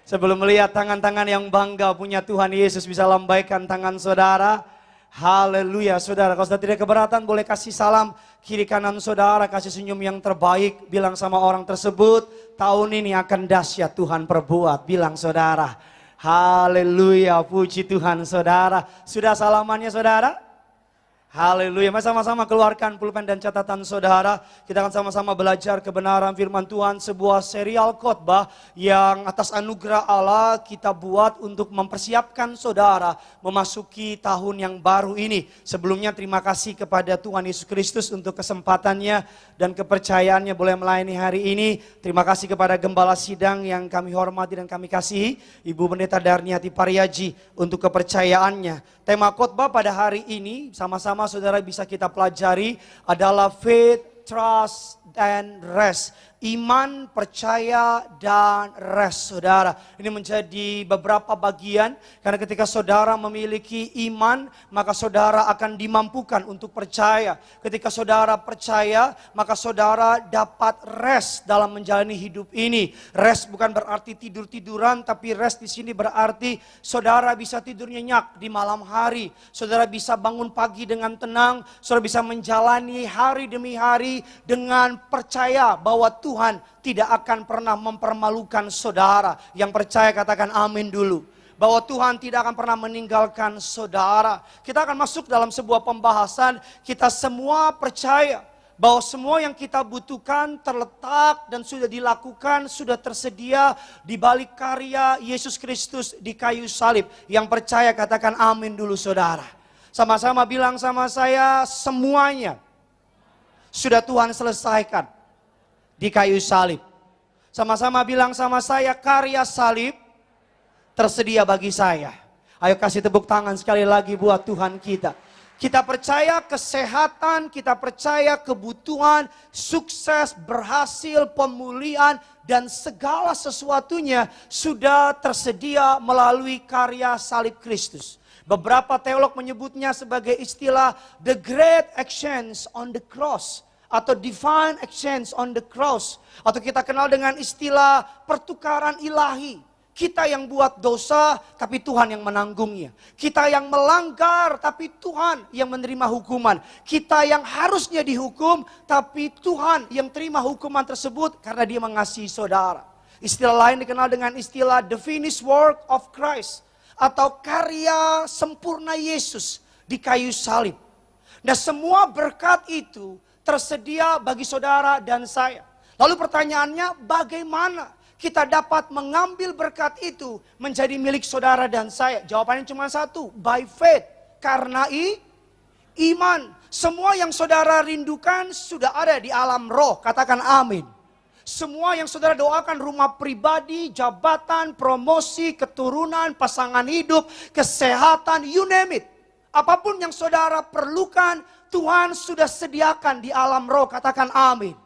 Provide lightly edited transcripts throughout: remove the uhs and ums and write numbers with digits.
Sebelum melihat tangan-tangan yang bangga punya Tuhan Yesus, bisa lambaikan tangan saudara. Haleluya saudara. Kalau sudah tidak keberatan boleh kasih salam kiri kanan saudara. Kasih senyum yang terbaik. Bilang sama orang tersebut, tahun ini akan dahsyat Tuhan perbuat. Bilang saudara. Haleluya, puji Tuhan saudara. Sudah salamannya saudara? Haleluya, mari sama-sama keluarkan pulpen dan catatan saudara. Kita akan sama-sama belajar kebenaran firman Tuhan. Sebuah serial khotbah yang atas anugerah Allah kita buat untuk mempersiapkan saudara memasuki tahun yang baru ini. Sebelumnya terima kasih kepada Tuhan Yesus Kristus untuk kesempatannya dan kepercayaannya boleh melayani hari ini. Terima kasih kepada Gembala Sidang yang kami hormati dan kami kasihi, Ibu Pendeta Darniati Pariaji untuk kepercayaannya. Tema khotbah pada hari ini sama-sama saudara bisa kita pelajari adalah faith, trust, and rest. Iman, percaya, dan rest saudara. Ini menjadi beberapa bagian karena ketika saudara memiliki iman maka saudara akan dimampukan untuk percaya. Ketika saudara percaya maka saudara dapat rest dalam menjalani hidup ini. Rest bukan berarti tidur-tiduran, tapi rest di sini berarti saudara bisa tidur nyenyak di malam hari. Saudara bisa bangun pagi dengan tenang, saudara bisa menjalani hari demi hari dengan percaya bahwa Tuhan tidak akan pernah mempermalukan saudara. Yang percaya katakan amin dulu. Bahwa Tuhan tidak akan pernah meninggalkan saudara. Kita akan masuk dalam sebuah pembahasan. Kita semua percaya bahwa semua yang kita butuhkan terletak dan sudah dilakukan, sudah tersedia di balik karya Yesus Kristus di kayu salib. Yang percaya katakan amin dulu saudara. Sama-sama bilang sama saya, semuanya sudah Tuhan selesaikan di kayu salib. Sama-sama bilang sama saya, karya salib tersedia bagi saya. Ayo kasih tepuk tangan sekali lagi buat Tuhan kita. Kita percaya kesehatan, kita percaya kebutuhan, sukses, berhasil, pemulihan, dan segala sesuatunya sudah tersedia melalui karya salib Kristus. Beberapa teolog menyebutnya sebagai istilah the great exchange on the cross. Atau divine exchange on the cross. Atau kita kenal dengan istilah pertukaran ilahi. Kita yang buat dosa, tapi Tuhan yang menanggungnya. Kita yang melanggar, tapi Tuhan yang menerima hukuman. Kita yang harusnya dihukum, tapi Tuhan yang terima hukuman tersebut karena Dia mengasihi saudara. Istilah lain dikenal dengan istilah the finished work of Christ. Atau karya sempurna Yesus di kayu salib. Nah, semua berkat itu tersedia bagi saudara dan saya. Lalu pertanyaannya, bagaimana kita dapat mengambil berkat itu menjadi milik saudara dan saya? Jawabannya cuma satu, by faith. Karena iman. Semua yang saudara rindukan sudah ada di alam roh. Katakan amin. Semua yang saudara doakan, rumah pribadi, jabatan, promosi, keturunan, pasangan hidup, kesehatan, you name it. Apapun yang saudara perlukan, Tuhan sudah sediakan di alam roh, katakan amin.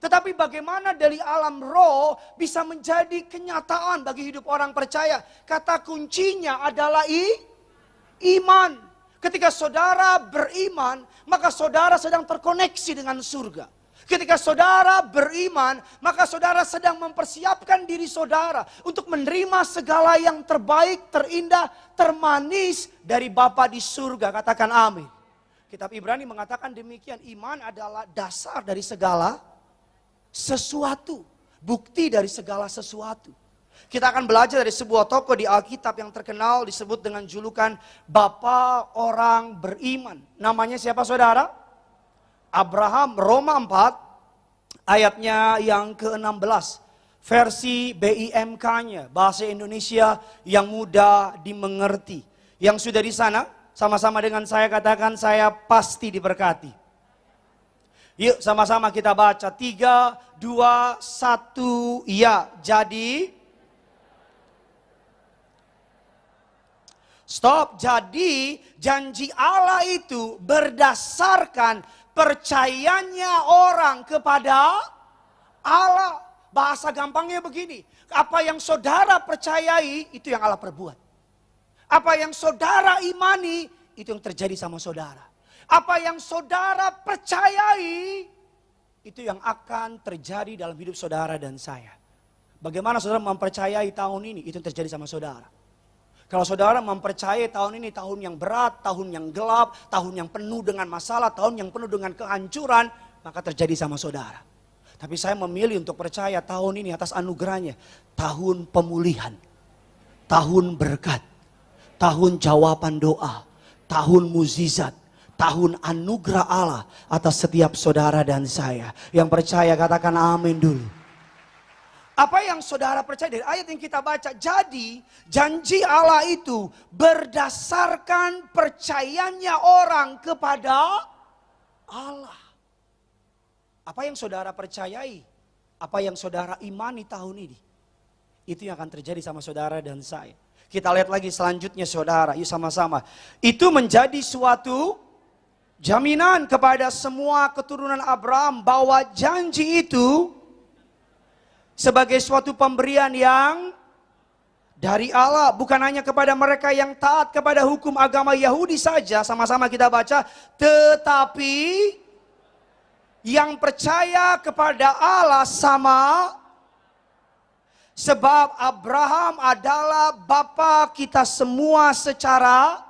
Tetapi bagaimana dari alam roh bisa menjadi kenyataan bagi hidup orang percaya? Kata kuncinya adalah iman. Ketika saudara beriman, maka saudara sedang terkoneksi dengan surga. Ketika saudara beriman, maka saudara sedang mempersiapkan diri saudara untuk menerima segala yang terbaik, terindah, termanis dari Bapa di surga. Katakan amin. Kitab Ibrani mengatakan demikian, iman adalah dasar dari segala sesuatu. Bukti dari segala sesuatu. Kita akan belajar dari sebuah tokoh di Alkitab yang terkenal disebut dengan julukan Bapa Orang Beriman. Namanya siapa saudara? Abraham. Roma 4 ayatnya yang ke-16. Versi BIMK-nya, bahasa Indonesia yang mudah dimengerti. Yang sudah di sana, sama-sama dengan saya katakan, saya pasti diberkati. Yuk sama-sama kita baca. 3, 2, 1, ya. Jadi, stop. Jadi janji Allah itu berdasarkan percayanya orang kepada Allah. Bahasa gampangnya begini. Apa yang saudara percayai, itu yang Allah perbuat. Apa yang saudara imani, itu yang terjadi sama saudara. Apa yang saudara percayai, itu yang akan terjadi dalam hidup saudara dan saya. Bagaimana saudara mempercayai tahun ini? Itu yang terjadi sama saudara. Kalau saudara mempercayai tahun ini tahun yang berat, tahun yang gelap, tahun yang penuh dengan masalah, tahun yang penuh dengan kehancuran, maka terjadi sama saudara. Tapi saya memilih untuk percaya tahun ini atas anugerahnya, tahun pemulihan, tahun berkat, tahun jawaban doa, tahun mukjizat, tahun anugerah Allah atas setiap saudara dan saya. Yang percaya katakan amin dulu. Apa yang saudara percaya dari ayat yang kita baca? Jadi janji Allah itu berdasarkan percayanya orang kepada Allah. Apa yang saudara percayai? Apa yang saudara imani tahun ini? Itu yang akan terjadi sama saudara dan saya. Kita lihat lagi selanjutnya saudara, yuk sama-sama. Itu menjadi suatu jaminan kepada semua keturunan Abraham bahwa janji itu sebagai suatu pemberian yang dari Allah, bukan hanya kepada mereka yang taat kepada hukum agama Yahudi saja, sama-sama kita baca, tetapi yang percaya kepada Allah sama, sebab Abraham adalah bapa kita semua secara,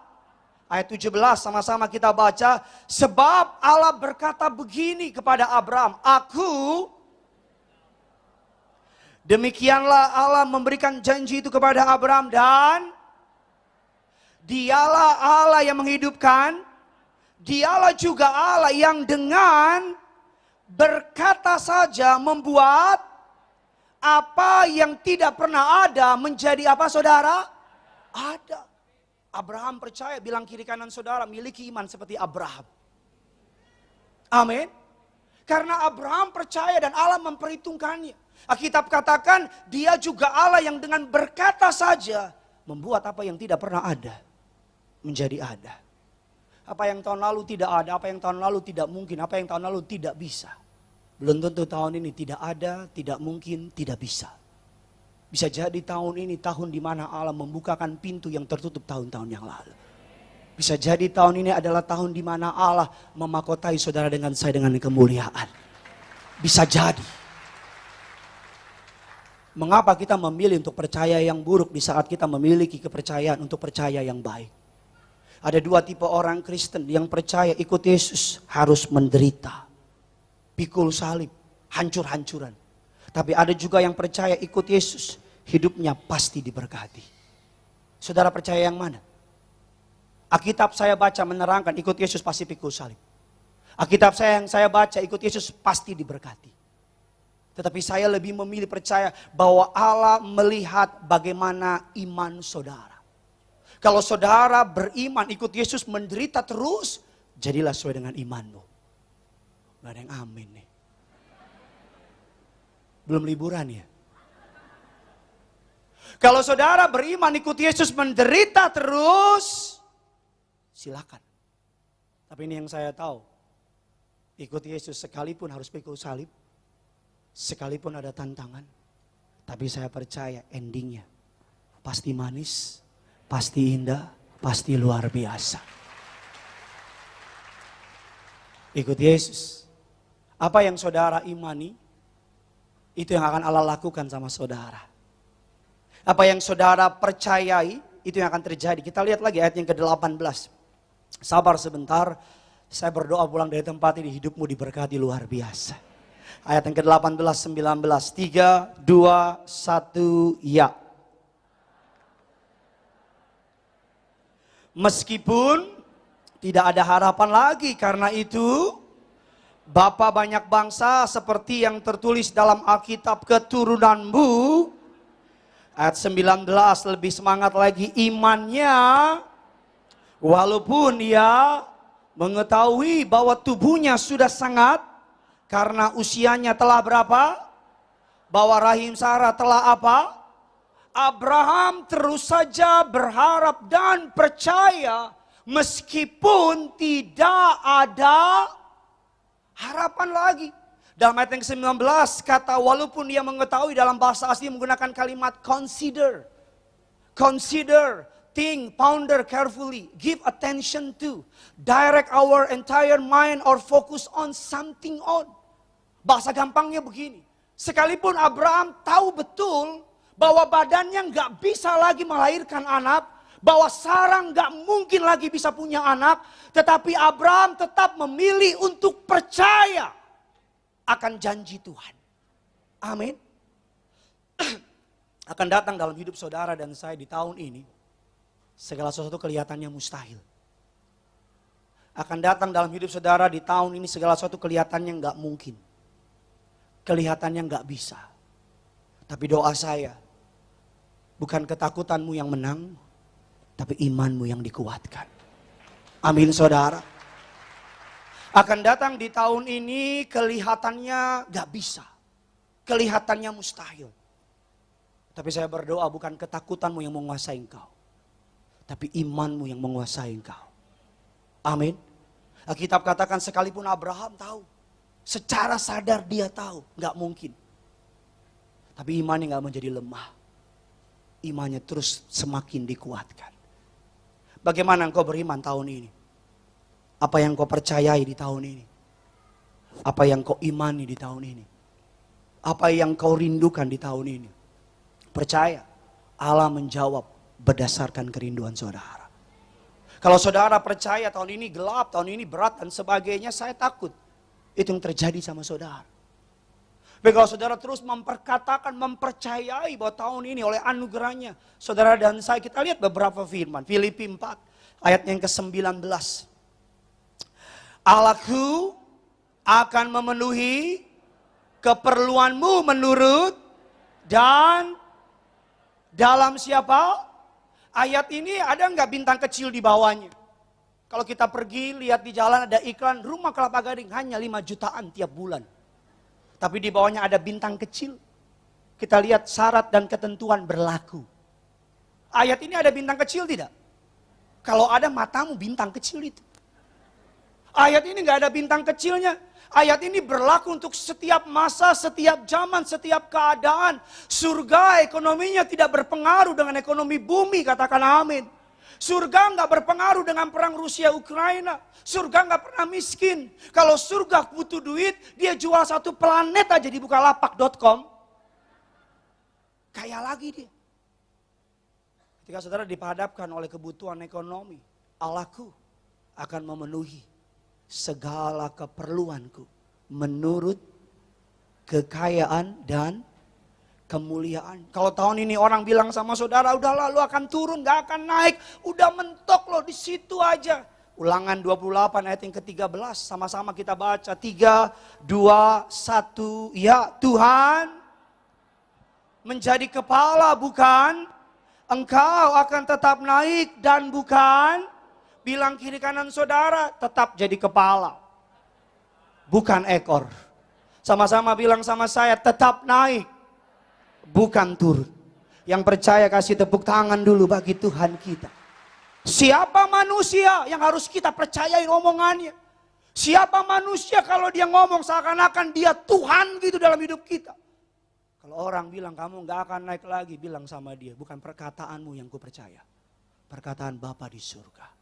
ayat 17 sama-sama kita baca, sebab Allah berkata begini kepada Abraham, demikianlah Allah memberikan janji itu kepada Abraham dan dialah Allah yang menghidupkan, dialah juga Allah yang dengan berkata saja membuat apa yang tidak pernah ada menjadi apa saudara? Ada. Abraham percaya, bilang kiri kanan saudara, miliki iman seperti Abraham. Amin. Karena Abraham percaya dan Allah memperhitungkannya. Alkitab katakan dia juga Allah yang dengan berkata saja membuat apa yang tidak pernah ada menjadi ada. Apa yang tahun lalu tidak ada, apa yang tahun lalu tidak mungkin, apa yang tahun lalu tidak bisa. Belum tentu tahun ini tidak ada, tidak mungkin, tidak bisa. Bisa jadi tahun ini tahun di mana Allah membukakan pintu yang tertutup tahun-tahun yang lalu. Bisa jadi tahun ini adalah tahun di mana Allah memakotai saudara dengan saya dengan kemuliaan. Bisa jadi. Mengapa kita memilih untuk percaya yang buruk di saat kita memiliki kepercayaan untuk percaya yang baik? Ada dua tipe orang Kristen yang percaya ikut Yesus harus menderita. Pikul salib, hancur-hancuran. Tapi ada juga yang percaya ikut Yesus, hidupnya pasti diberkati. Saudara percaya yang mana? Alkitab saya baca menerangkan ikut Yesus pasti pikul salib. Alkitab yang saya baca ikut Yesus pasti diberkati. Tetapi saya lebih memilih percaya bahwa Allah melihat bagaimana iman saudara. Kalau saudara beriman ikut Yesus menderita terus, jadilah sesuai dengan imanmu. Gak ada yang amin nih. Belum liburan ya. Kalau saudara beriman ikut Yesus menderita terus, silakan. Tapi ini yang saya tahu. Ikut Yesus sekalipun harus pikul salib. Sekalipun ada tantangan, tapi saya percaya endingnya pasti manis, pasti indah, pasti luar biasa. Ikut Yesus. Apa yang saudara imani, itu yang akan Allah lakukan sama saudara. Apa yang saudara percayai, itu yang akan terjadi. Kita lihat lagi ayat yang ke-18. Sabar sebentar, saya berdoa pulang dari tempat ini, hidupmu diberkati luar biasa. Ayat yang ke-18, 19, 3, 2, 1, ya. Meskipun tidak ada harapan lagi karena itu, Bapa banyak bangsa seperti yang tertulis dalam Alkitab keturunanmu. Ayat 19 lebih semangat lagi imannya. Walaupun ia mengetahui bahwa tubuhnya sudah sangat, karena usianya telah berapa? Bahwa rahim Sarah telah apa? Abraham terus saja berharap dan percaya meskipun tidak ada harapan lagi. Dalam ayat yang ke-19 kata walaupun dia mengetahui, dalam bahasa asli menggunakan kalimat consider. Consider, think, ponder carefully, give attention to, direct our entire mind or focus on something on. Bahasa gampangnya begini, Sekalipun Abraham tahu betul bahwa badannya nggak bisa lagi melahirkan anak, bahwa Sarah nggak mungkin lagi bisa punya anak, tetapi Abraham tetap memilih untuk percaya akan janji Tuhan. Amin. Akan datang dalam hidup saudara dan saya di tahun ini, segala sesuatu kelihatannya mustahil. Akan datang dalam hidup saudara di tahun ini segala sesuatu kelihatannya nggak mungkin. Kelihatannya nggak bisa. Tapi doa saya, bukan ketakutanmu yang menang, tapi imanmu yang dikuatkan. Amin saudara. Akan datang di tahun ini kelihatannya nggak bisa. Kelihatannya mustahil. Tapi saya berdoa bukan ketakutanmu yang menguasai engkau, tapi imanmu yang menguasai engkau. Amin. Alkitab katakan sekalipun Abraham tahu, secara sadar dia tahu nggak mungkin. Tapi imannya nggak menjadi lemah. Imannya terus semakin dikuatkan. Bagaimana engkau beriman tahun ini? Apa yang kau percayai di tahun ini? Apa yang kau imani di tahun ini? Apa yang kau rindukan di tahun ini? Percaya, Allah menjawab berdasarkan kerinduan saudara. Kalau saudara percaya tahun ini gelap, tahun ini berat dan sebagainya, saya takut itu yang terjadi sama saudara. Tapi kalau saudara terus memperkatakan, mempercayai bahwa tahun ini oleh anugerahnya, saudara dan saya, kita lihat beberapa firman. Filipi 4 ayat yang ke-19. Allahku akan memenuhi keperluanmu menurut dan dalam siapa? Ayat ini ada nggak bintang kecil di bawahnya? Kalau kita pergi lihat di jalan ada iklan rumah kelapa gading hanya 5 jutaan tiap bulan. Tapi di bawahnya ada bintang kecil. Kita lihat syarat dan ketentuan berlaku. Ayat ini ada bintang kecil tidak? Kalau ada matamu bintang kecil itu. Ayat ini nggak ada bintang kecilnya. Ayat ini berlaku untuk setiap masa, setiap zaman, setiap keadaan. Surga ekonominya tidak berpengaruh dengan ekonomi bumi, katakan amin. Surga nggak berpengaruh dengan perang Rusia Ukraina. Surga nggak pernah miskin. Kalau surga butuh duit, dia jual satu planet aja di bukalapak.com. Kaya lagi dia. Ketika saudara dihadapkan oleh kebutuhan ekonomi, Allahku akan memenuhi segala keperluanku menurut kekayaan dan kemuliaan. Kalau tahun ini orang bilang sama saudara, udahlah lu akan turun, gak akan naik, udah mentok lo di situ aja. Ulangan 28 ayat yang ke-13, sama-sama kita baca. 3, 2, 1, ya Tuhan menjadi kepala bukan, engkau akan tetap naik dan bukan. Bilang kiri kanan saudara, tetap jadi kepala. Bukan ekor. Sama-sama bilang sama saya, tetap naik. Bukan turun. Yang percaya kasih tepuk tangan dulu bagi Tuhan kita. Siapa manusia yang harus kita percayain omongannya? Siapa manusia kalau dia ngomong seakan-akan dia Tuhan gitu dalam hidup kita? Kalau orang bilang kamu gak akan naik lagi, bilang sama dia, bukan perkataanmu yang ku percaya. Perkataan Bapa di surga.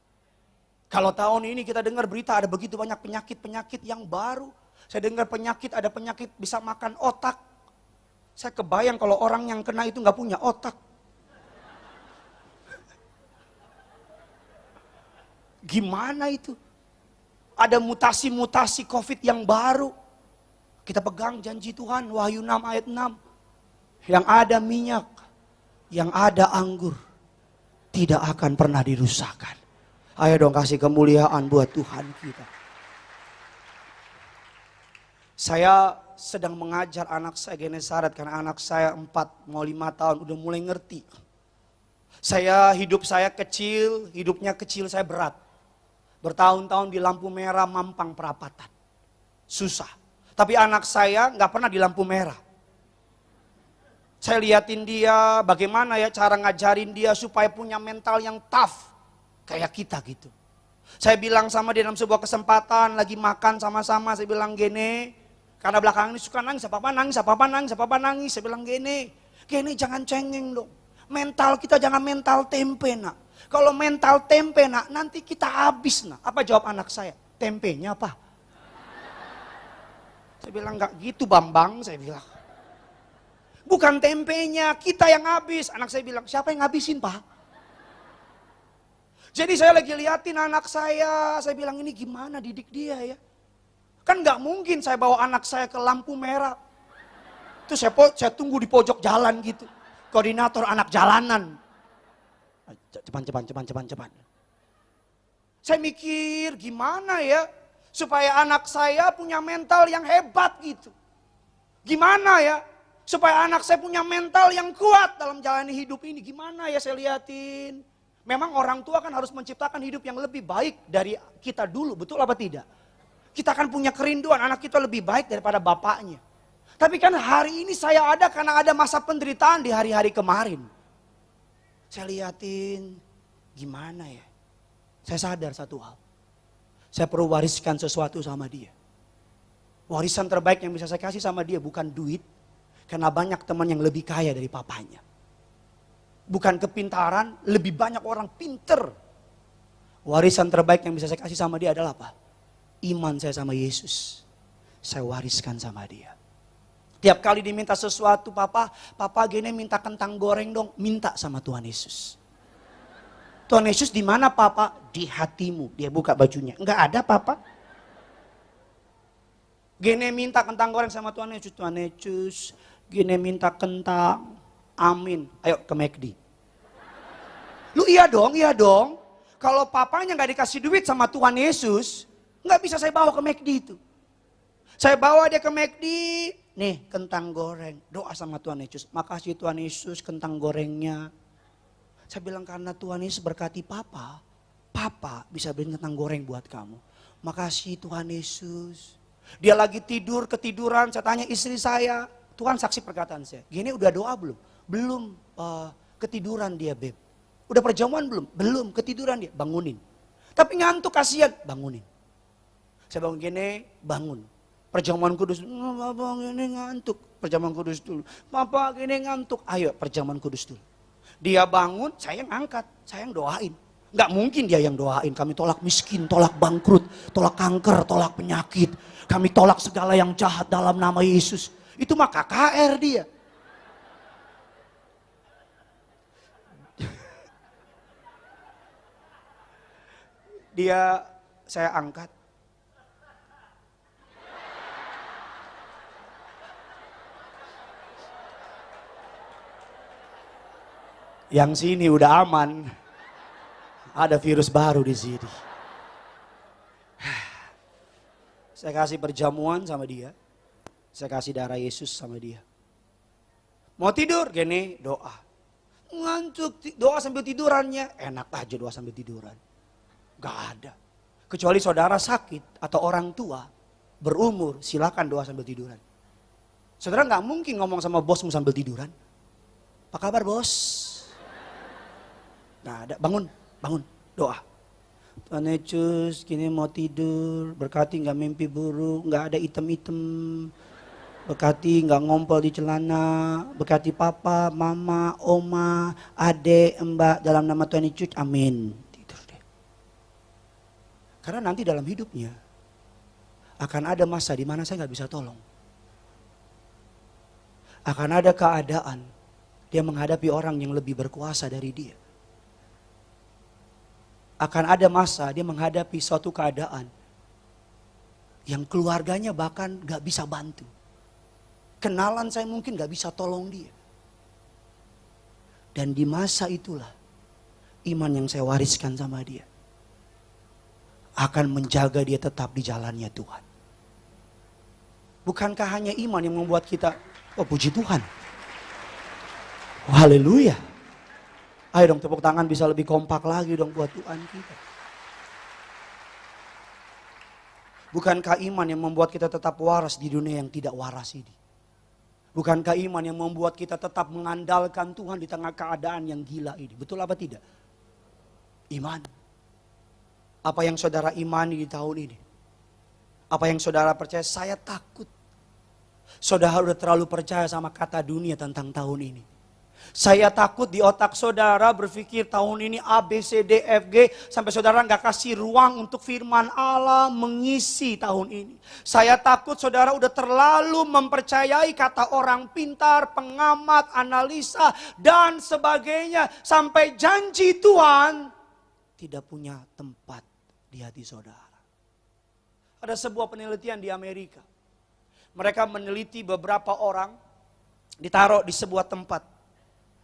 Kalau tahun ini kita dengar berita ada begitu banyak penyakit-penyakit yang baru. Saya dengar ada penyakit bisa makan otak. Saya kebayang kalau orang yang kena itu gak punya otak. Gimana itu? Ada mutasi-mutasi COVID yang baru. Kita pegang janji Tuhan, Wahyu 6 ayat 6. Yang ada minyak, yang ada anggur, tidak akan pernah dirusakkan. Ayo dong kasih kemuliaan buat Tuhan kita. Saya sedang mengajar anak saya Genesaret karena anak saya 4 mau 5 tahun udah mulai ngerti. Hidup saya kecil, hidupnya kecil saya berat. Bertahun-tahun di lampu merah Mampang perapatan. Susah. Tapi anak saya nggak pernah di lampu merah. Saya liatin dia bagaimana ya cara ngajarin dia supaya punya mental yang tough. Kayak kita gitu. Saya bilang sama dia dalam sebuah kesempatan, lagi makan sama-sama, saya bilang gini, karena belakangan ini suka nangis, apa-apa nangis, apa-apa nangis, apa-apa nangis. Saya bilang gini jangan cengeng dong. Mental kita jangan mental tempe nak. Kalau mental tempe nak, nanti kita habis nak. Apa jawab anak saya? Tempenya apa? Saya bilang enggak gitu Bambang, saya bilang. Bukan tempenya, kita yang habis. Anak saya bilang, siapa yang ngabisin Pak? Jadi saya lagi liatin anak saya bilang ini gimana didik dia ya. Kan gak mungkin saya bawa anak saya ke lampu merah. Terus saya tunggu di pojok jalan gitu. Koordinator anak jalanan. Cepat. Saya mikir gimana ya supaya anak saya punya mental yang hebat gitu. Gimana ya supaya anak saya punya mental yang kuat dalam jalani hidup ini. Gimana ya saya liatin. Memang orang tua kan harus menciptakan hidup yang lebih baik dari kita dulu. Betul apa tidak? Kita akan punya kerinduan anak kita lebih baik daripada bapaknya. Tapi kan hari ini saya ada karena ada masa penderitaan di hari-hari kemarin. Saya liatin gimana ya. Saya sadar satu hal. Saya perlu wariskan sesuatu sama dia. Warisan terbaik yang bisa saya kasih sama dia bukan duit. Karena banyak teman yang lebih kaya dari papanya. Bukan kepintaran, lebih banyak orang pinter. Warisan terbaik yang bisa saya kasih sama dia adalah apa? Iman saya sama Yesus. Saya wariskan sama dia. Tiap kali diminta sesuatu, papa gini minta kentang goreng dong. Minta sama Tuhan Yesus. Tuhan Yesus di mana papa? Di hatimu. Dia buka bajunya. Enggak ada papa. Gini minta kentang goreng sama Tuhan Yesus. Tuhan Yesus, gini minta kentang. Amin. Ayo ke McD. Lu iya dong. Kalau papanya gak dikasih duit sama Tuhan Yesus, gak bisa saya bawa ke McD itu. Saya bawa dia ke McD, nih kentang goreng. Doa sama Tuhan Yesus. Makasih Tuhan Yesus kentang gorengnya. Saya bilang karena Tuhan Yesus berkati papa bisa beli kentang goreng buat kamu. Makasih Tuhan Yesus. Dia lagi ketiduran, saya tanya istri saya. Tuhan saksi perkataan saya. Gini udah doa belum? Belum, ketiduran dia beb. Udah perjamuan belum? Belum, ketiduran dia. Bangunin. Tapi ngantuk kasihan, bangunin. Saya bangun gini, bangun. Perjamuan kudus, papa gini ngantuk. Perjamuan kudus dulu. Papa gini ngantuk, ayo perjamuan kudus dulu. Dia bangun, saya yang angkat, saya yang doain. Nggak mungkin dia yang doain. Kami tolak miskin, tolak bangkrut, tolak kanker, tolak penyakit. Kami tolak segala yang jahat dalam nama Yesus. Itu mah KKR dia. Saya angkat. Yang sini udah aman. Ada virus baru di sini. Saya kasih perjamuan sama dia. Saya kasih darah Yesus sama dia. Mau tidur, gini doa. Ngantuk, doa sambil tidurannya. Enak aja doa sambil tiduran. Gak ada. Kecuali saudara sakit atau orang tua berumur, silakan doa sambil tiduran. Saudara gak mungkin ngomong sama bosmu sambil tiduran. Apa kabar bos? Nah, ada bangun, doa. Tuhan Yesus, kini mau tidur, berkati gak mimpi buruk, gak ada item-item. Berkati gak ngompol di celana, berkati papa, mama, oma, adek, mbak, dalam nama Tuhan Yesus, amin. Tidur deh. Karena nanti dalam hidupnya akan ada masa di mana saya gak bisa tolong. Akan ada keadaan dia menghadapi orang yang lebih berkuasa dari dia. Akan ada masa dia menghadapi suatu keadaan yang keluarganya bahkan gak bisa bantu. Kenalan saya mungkin gak bisa tolong dia. Dan di masa itulah iman yang saya wariskan sama dia akan menjaga dia tetap di jalannya Tuhan. Bukankah hanya iman yang membuat kita, oh puji Tuhan. Oh, haleluya. Ayo dong tepuk tangan bisa lebih kompak lagi dong buat Tuhan kita. Bukankah iman yang membuat kita tetap waras di dunia yang tidak waras ini? Bukankah iman yang membuat kita tetap mengandalkan Tuhan di tengah keadaan yang gila ini? Betul apa tidak? Iman. Apa yang saudara imani di tahun ini? Apa yang saudara percaya? Saya takut. Saudara udah terlalu percaya sama kata dunia tentang tahun ini. Saya takut di otak saudara berpikir tahun ini A, B, C, D, F, G. Sampai saudara nggak kasih ruang untuk firman Allah mengisi tahun ini. Saya takut saudara udah terlalu mempercayai kata orang pintar, pengamat, analisa, dan sebagainya. Sampai janji Tuhan tidak punya tempat di hati saudara. Ada sebuah penelitian di Amerika. Mereka meneliti beberapa orang, ditaruh di sebuah tempat.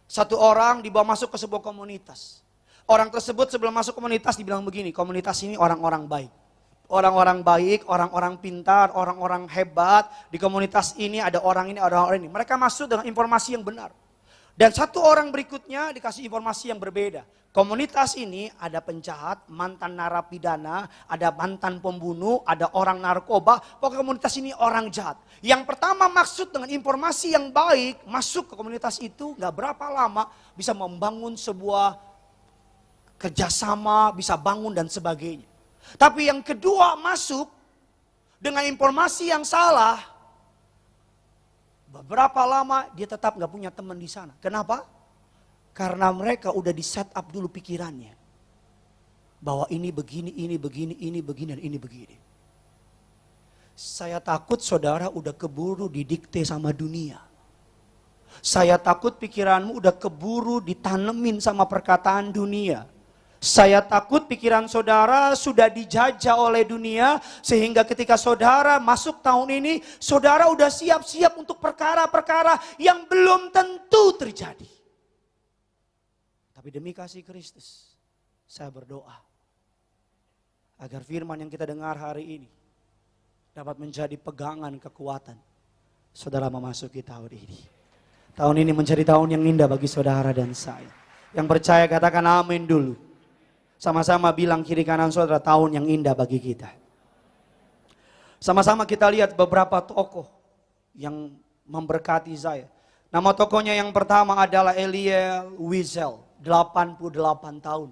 Satu orang dibawa masuk ke sebuah komunitas. Orang tersebut sebelum masuk komunitas dibilang begini, komunitas ini orang-orang baik. Orang-orang baik, orang-orang pintar, orang-orang hebat. Di komunitas ini ada orang ini, ada orang ini. Mereka masuk dengan informasi yang benar. Dan satu orang berikutnya dikasih informasi yang berbeda. Komunitas ini ada penjahat, mantan narapidana, ada mantan pembunuh, ada orang narkoba. Pokoknya komunitas ini orang jahat. Yang pertama maksud dengan informasi yang baik, masuk ke komunitas itu gak berapa lama bisa membangun sebuah kerjasama, bisa bangun dan sebagainya. Tapi yang kedua masuk dengan informasi yang salah, beberapa lama dia tetap gak punya teman di sana. Kenapa? Karena mereka udah di set up dulu pikirannya. Bahwa ini begini, ini begini, ini begini, dan ini begini. Saya takut saudara udah keburu didikte sama dunia. Saya takut pikiranmu udah keburu ditanemin sama perkataan dunia. Saya takut pikiran saudara sudah dijajah oleh dunia. Sehingga ketika saudara masuk tahun ini, saudara udah siap-siap untuk perkara-perkara yang belum tentu terjadi. Tapi demi kasih Kristus, saya berdoa agar firman yang kita dengar hari ini dapat menjadi pegangan kekuatan saudara memasuki tahun ini. Tahun ini menjadi tahun yang indah bagi saudara dan saya. Yang percaya katakan amin dulu. Sama-sama bilang kiri kanan saudara, tahun yang indah bagi kita. Sama-sama kita lihat beberapa tokoh yang memberkati saya. Nama tokohnya yang pertama adalah Elie Wiesel. 88 tahun.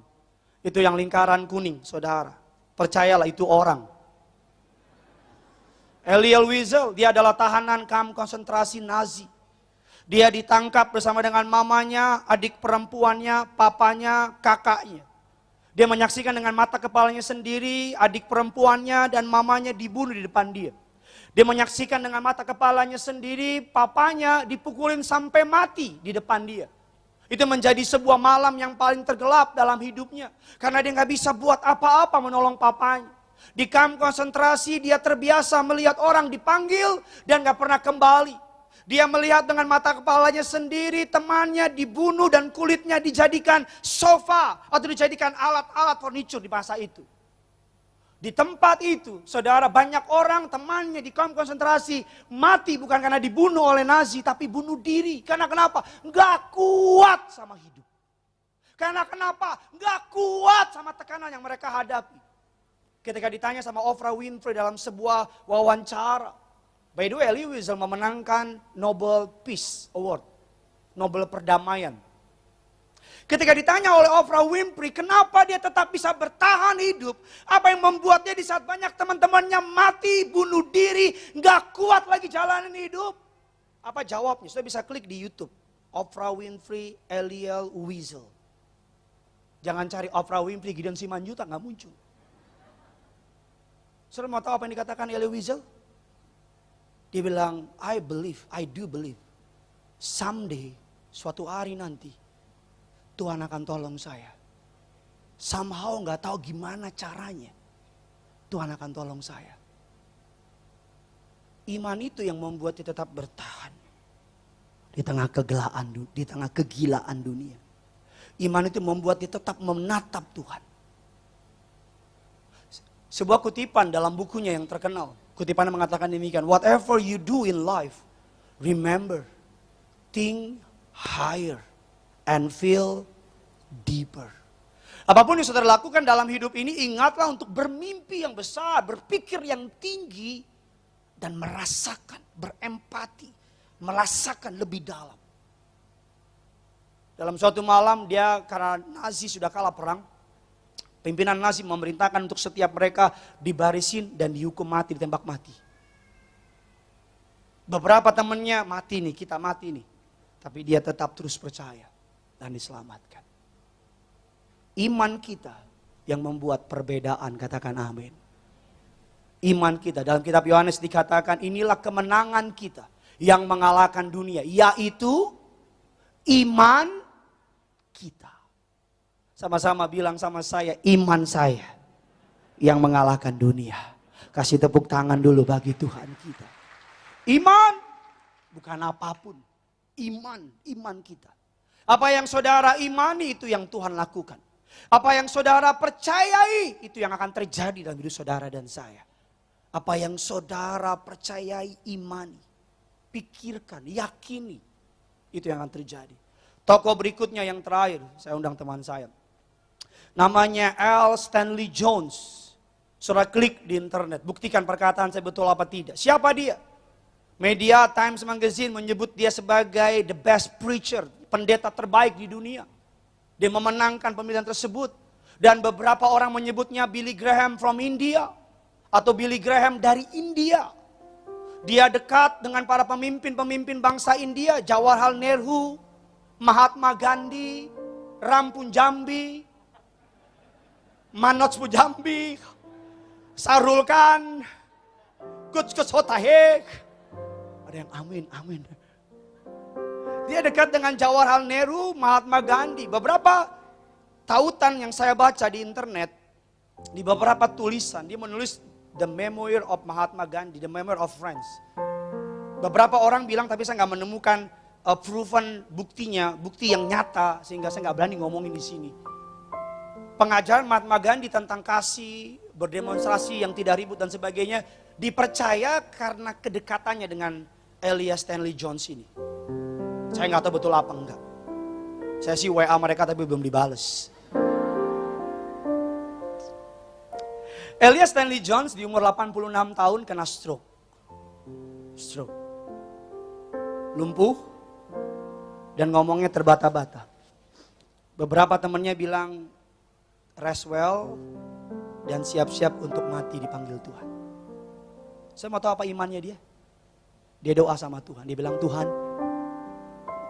Itu yang lingkaran kuning, saudara. Percayalah itu orang. Elie Wiesel, dia adalah tahanan kamp konsentrasi Nazi. Dia ditangkap bersama dengan mamanya, adik perempuannya, papanya, kakaknya. Dia menyaksikan dengan mata kepalanya sendiri, adik perempuannya dan mamanya dibunuh di depan dia. Dia menyaksikan dengan mata kepalanya sendiri, papanya dipukulin sampai mati di depan dia. Itu menjadi sebuah malam yang paling tergelap dalam hidupnya. Karena dia gak bisa buat apa-apa menolong papanya. Di kamp konsentrasi dia terbiasa melihat orang dipanggil dan gak pernah kembali. Dia melihat dengan mata kepalanya sendiri temannya dibunuh dan kulitnya dijadikan sofa atau dijadikan alat-alat furniture di masa itu. Di tempat itu, saudara, banyak orang temannya di kamp konsentrasi mati bukan karena dibunuh oleh Nazi, tapi bunuh diri. Karena kenapa? Nggak kuat sama hidup. Karena kenapa? Nggak kuat sama tekanan yang mereka hadapi. Ketika ditanya sama Oprah Winfrey dalam sebuah wawancara. By the way, Elie Wiesel memenangkan Nobel Peace Award. Nobel Perdamaian. Ketika ditanya oleh Oprah Winfrey, kenapa dia tetap bisa bertahan hidup? Apa yang membuat dia di saat banyak teman-temannya mati, bunuh diri, gak kuat lagi jalanin hidup? Apa jawabnya? Sudah bisa klik di YouTube. Oprah Winfrey, Elie Wiesel. Jangan cari Oprah Winfrey, Gideon Simanjuntak, gak muncul. Saudara mau tahu apa yang dikatakan Elie Wiesel? Dia bilang, I do believe. Someday, suatu hari nanti, Tuhan akan tolong saya. Somehow gak tahu gimana caranya. Tuhan akan tolong saya. Iman itu yang membuat dia tetap bertahan. Di tengah kegilaan dunia. Iman itu membuat dia tetap menatap Tuhan. Sebuah kutipan dalam bukunya yang terkenal. Kutipannya mengatakan demikian. Whatever you do in life, remember, think higher and feel deeper. Apapun yang saudara lakukan dalam hidup ini, ingatlah untuk bermimpi yang besar, berpikir yang tinggi, dan merasakan, berempati, merasakan lebih dalam. Dalam suatu malam dia karena Nazi sudah kalah perang, pimpinan Nazi memerintahkan untuk setiap mereka dibarisin dan dihukum mati, ditembak mati. Beberapa temannya mati nih, kita mati nih. Tapi dia tetap terus percaya dan diselamatkan. Iman kita yang membuat perbedaan, katakan amin. Iman kita, dalam kitab Yohanes dikatakan inilah kemenangan kita yang mengalahkan dunia, yaitu iman kita. Sama-sama bilang sama saya, iman saya yang mengalahkan dunia. Kasih tepuk tangan dulu bagi Tuhan kita. Iman bukan apapun. Iman kita. Apa yang saudara imani itu yang Tuhan lakukan. Apa yang saudara percayai itu yang akan terjadi dalam hidup saudara dan saya. Apa yang saudara percayai, imani, pikirkan, yakini, itu yang akan terjadi. Tokoh berikutnya yang terakhir, saya undang teman saya. Namanya L. Stanley Jones. Saudara klik di internet, buktikan perkataan saya betul apa tidak. Siapa dia? Media Times Magazine menyebut dia sebagai the best preacher, pendeta terbaik di dunia. Dia memenangkan pemilihan tersebut. Dan beberapa orang menyebutnya Billy Graham from India. Atau Billy Graham dari India. Dia dekat dengan para pemimpin-pemimpin bangsa India. Jawaharlal Nehru, Mahatma Gandhi, Ram Punjabi, Manoj Pujambi, Sarul Khan, Kuch Hotahek. Ada yang amin. Dia dekat dengan Jawaharlal Nehru, Mahatma Gandhi. Beberapa tautan yang saya baca di internet, di beberapa tulisan, dia menulis The Memoir of Mahatma Gandhi, The Memoir of Friends. Beberapa orang bilang, tapi saya nggak menemukan proven buktinya, bukti yang nyata, sehingga saya nggak berani ngomongin di sini. Pengajaran Mahatma Gandhi tentang kasih, berdemonstrasi yang tidak ribut dan sebagainya, dipercaya karena kedekatannya dengan Elias Stanley Jones ini. Saya nggak tahu betul apa enggak. Saya sih WA mereka tapi belum dibales. Elias Stanley Jones di umur 86 tahun kena stroke. Lumpuh dan ngomongnya terbata-bata. Beberapa temannya bilang rest well dan siap-siap untuk mati dipanggil Tuhan. Saya mau tahu apa imannya dia. Dia doa sama Tuhan. Dia bilang, Tuhan,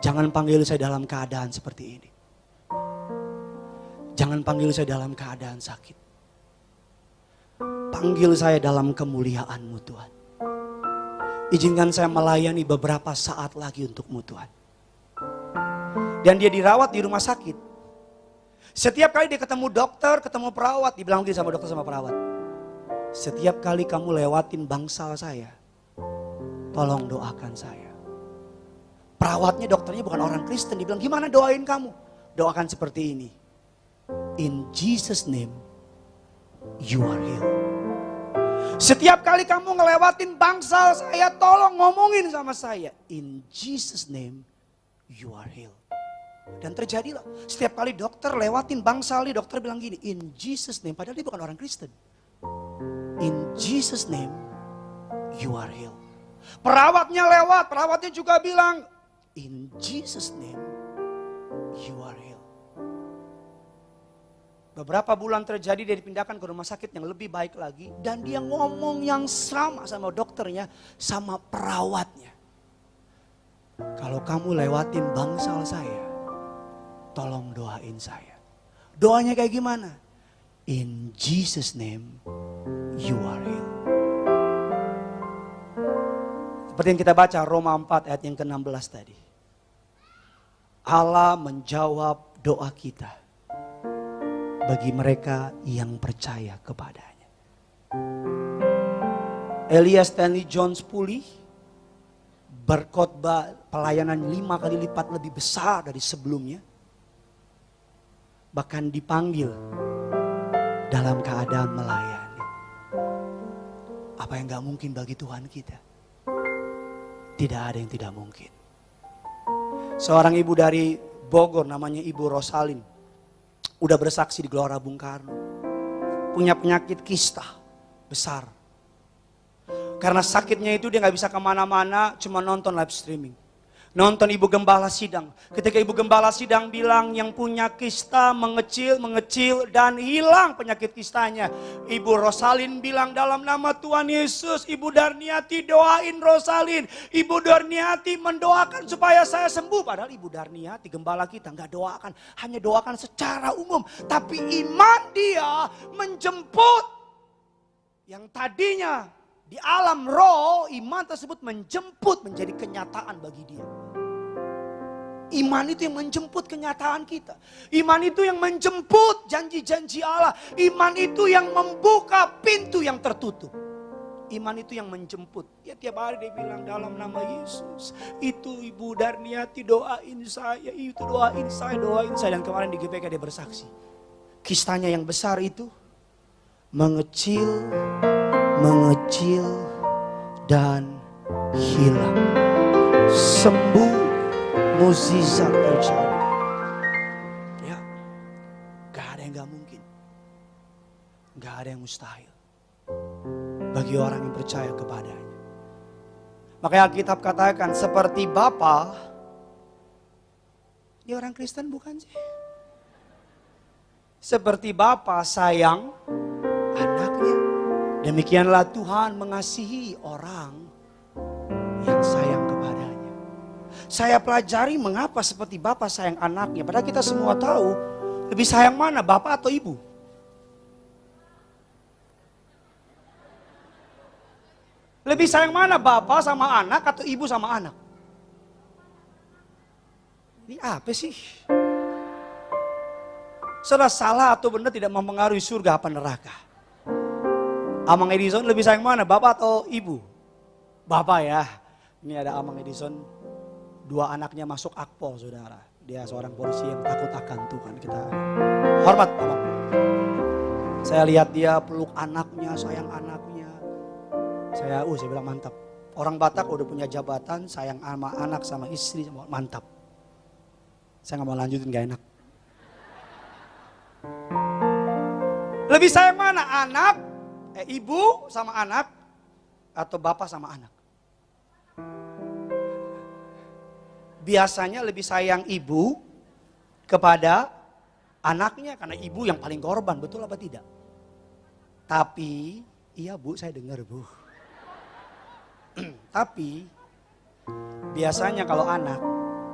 jangan panggil saya dalam keadaan seperti ini. Jangan panggil saya dalam keadaan sakit. Panggil saya dalam kemuliaan-Mu Tuhan. Izinkan saya melayani beberapa saat lagi untuk-Mu Tuhan. Dan dia dirawat di rumah sakit. Setiap kali dia ketemu dokter, ketemu perawat, dibilang gini sama dokter sama perawat. Setiap kali kamu lewatin bangsal saya, tolong doakan saya. Perawatnya, dokternya bukan orang Kristen. Dia bilang, gimana doain kamu? Doakan seperti ini. In Jesus name, you are healed. Setiap kali kamu ngelewatin bangsal saya, tolong ngomongin sama saya. In Jesus name, you are healed. Dan terjadilah. Setiap kali dokter lewatin bangsal, dokter bilang gini, in Jesus name. Padahal dia bukan orang Kristen. In Jesus name, you are healed. Perawatnya lewat, perawatnya juga bilang, in Jesus name, you are healed. Beberapa bulan terjadi, dia dipindahkan ke rumah sakit yang lebih baik lagi. Dan dia ngomong yang sama dokternya, sama perawatnya. Kalau kamu lewatin bangsal saya, tolong doain saya. Doanya kayak gimana? In Jesus name, you are healed. Seperti yang kita baca Roma 4 ayat yang ke-16 tadi. Allah menjawab doa kita bagi mereka yang percaya kepadanya. Elias Stanley Jones pulih, berkhotbah pelayanan 5 kali lipat lebih besar dari sebelumnya. Bahkan dipanggil dalam keadaan melayani. Apa yang gak mungkin bagi Tuhan kita? Tidak ada yang tidak mungkin. Seorang ibu dari Bogor namanya Ibu Rosalin. Udah bersaksi di Gelora Bung Karno. Punya penyakit kista besar. Karena sakitnya itu dia gak bisa kemana-mana, cuma nonton live streaming. Nonton ibu gembala sidang. Ketika ibu gembala sidang bilang yang punya kista mengecil dan hilang penyakit kistanya. Ibu Rosalin bilang dalam nama Tuhan Yesus, Ibu Darniati doain Rosalin. Ibu Darniati mendoakan supaya saya sembuh. Padahal Ibu Darniati gembala kita nggak doakan, hanya doakan secara umum. Tapi iman dia menjemput yang tadinya di alam roh, iman tersebut menjemput menjadi kenyataan bagi dia. Iman itu yang menjemput kenyataan kita. Iman itu yang menjemput janji-janji Allah. Iman itu yang membuka pintu yang tertutup. Iman itu yang menjemput. Ya tiap hari dia bilang dalam nama Yesus. Itu Ibu Darniati doain saya. Itu doain saya. Dan kemarin di GPK dia bersaksi. Kistanya yang besar itu mengecil dan hilang. Sembuh. Mukjizat terjadi. Ya, gak ada yang gak mungkin. Gak ada yang mustahil. Bagi orang yang percaya kepadanya. Makanya Alkitab katakan seperti Bapa. Dia orang Kristen bukan sih? Seperti Bapa sayang anaknya. Demikianlah Tuhan mengasihi orang yang sayang kepadanya. Saya pelajari mengapa seperti Bapak sayang anaknya. Padahal kita semua tahu lebih sayang mana, Bapak atau Ibu? Lebih sayang mana, Bapak sama anak atau Ibu sama anak? Ini apa sih? Saudara, salah atau benar tidak mempengaruhi surga apa neraka. Amang Edison lebih sayang mana, Bapak atau Ibu? Bapak ya. Ini ada Amang Edison. 2 anaknya masuk Akpol, saudara. Dia seorang polisi yang takut akan Tuhan. Kita hormat Bapak. Saya lihat dia peluk anaknya, sayang anaknya. Saya bilang mantap. Orang Batak udah punya jabatan, sayang sama anak sama istri, mantap. Saya gak mau lanjutin, gak enak. Lebih sayang mana? Ibu sama anak atau bapak sama anak? Biasanya lebih sayang ibu kepada anaknya karena ibu yang paling korban, betul apa tidak? Tapi, iya Bu, saya dengar Bu. Tapi, biasanya kalau anak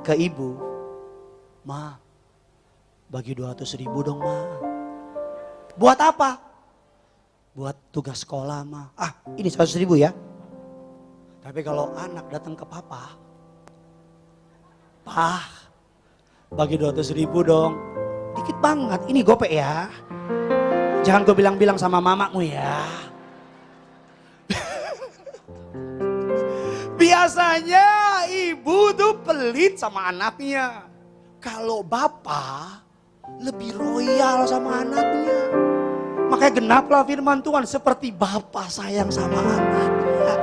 ke ibu, Ma, bagi 200.000 dong Ma. Buat apa? Buat tugas sekolah Ma. Ini 100.000 ya. Tapi kalau anak datang ke papa, Pak, bagi 200.000 dong. Dikit banget, ini gope ya. Jangan gue bilang-bilang sama mamamu ya. Biasanya ibu tuh pelit sama anaknya. Kalau bapak lebih royal sama anaknya. Makanya genaplah firman Tuhan, seperti bapak sayang sama anaknya.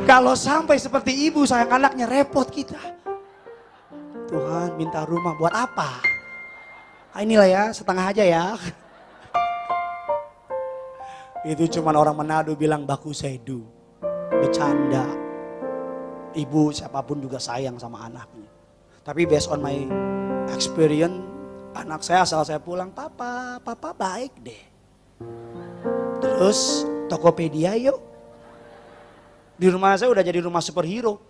Kalau sampai seperti ibu sayang anaknya, repot kita. Tuhan minta rumah buat apa? Inilah ya, setengah aja ya. Itu cuman orang Manado bilang baku sedu. Bercanda. Ibu siapapun juga sayang sama anaknya. Tapi based on my experience, anak saya asal saya pulang, papa baik deh. Terus Tokopedia yuk. Di rumah saya udah jadi rumah superhero.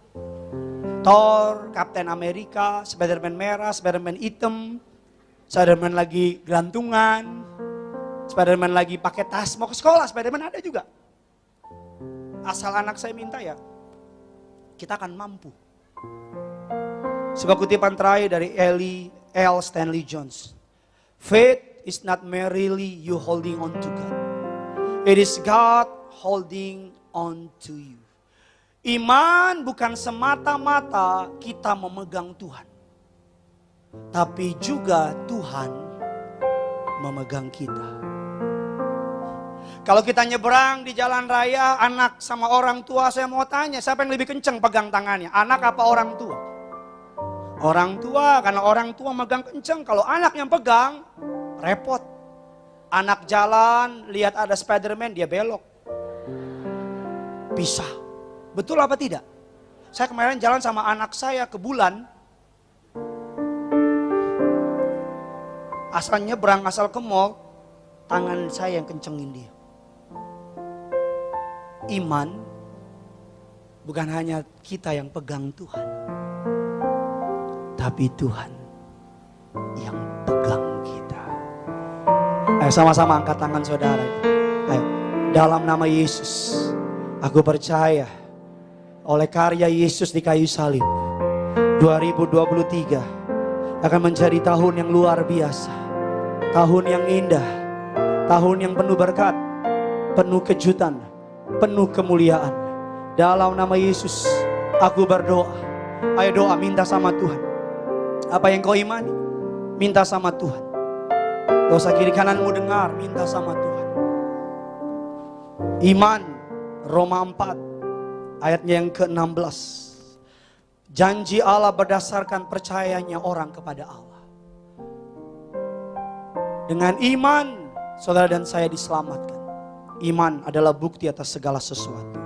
Thor, Captain America, Spiderman merah, Spiderman hitam, Spiderman lagi gelantungan, Spiderman lagi pakai tas, mau ke sekolah, Spiderman ada juga. Asal anak saya minta ya, kita akan mampu. Sebuah kutipan terakhir dari L. Stanley Jones. Faith is not merely you holding on to God. It is God holding on to you. Iman bukan semata-mata kita memegang Tuhan. Tapi juga Tuhan memegang kita. Kalau kita nyebrang di jalan raya, anak sama orang tua, saya mau tanya, siapa yang lebih kenceng pegang tangannya? Anak apa orang tua? Orang tua, karena orang tua megang kenceng. Kalau anak yang pegang, repot. Anak jalan, lihat ada Spiderman, dia belok. Pisah. Betul apa tidak? Saya kemarin jalan sama anak saya ke bulan. Asal nyebrang, asal ke mall, tangan saya yang kencengin dia. Iman bukan hanya kita yang pegang Tuhan, tapi Tuhan yang pegang kita. Ayo sama-sama angkat tangan saudara. Ayo, dalam nama Yesus, aku percaya oleh karya Yesus di kayu salib, 2023 akan menjadi tahun yang luar biasa. Tahun yang indah, tahun yang penuh berkat, penuh kejutan, penuh kemuliaan. Dalam nama Yesus, aku berdoa. Ayo doa, minta sama Tuhan. Apa yang kau imani, minta sama Tuhan. Gak usah kiri kananmu dengar, minta sama Tuhan. Iman, Roma 4, ayatnya yang ke-16. Janji Allah berdasarkan percayanya orang kepada Allah. Dengan iman, saudara dan saya diselamatkan. Iman adalah bukti atas segala sesuatu.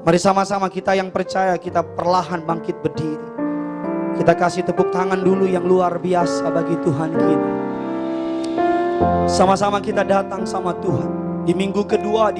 Mari sama-sama kita yang percaya, kita perlahan bangkit berdiri. Kita kasih tepuk tangan dulu yang luar biasa bagi Tuhan kita. Sama-sama kita datang sama Tuhan. Di minggu kedua,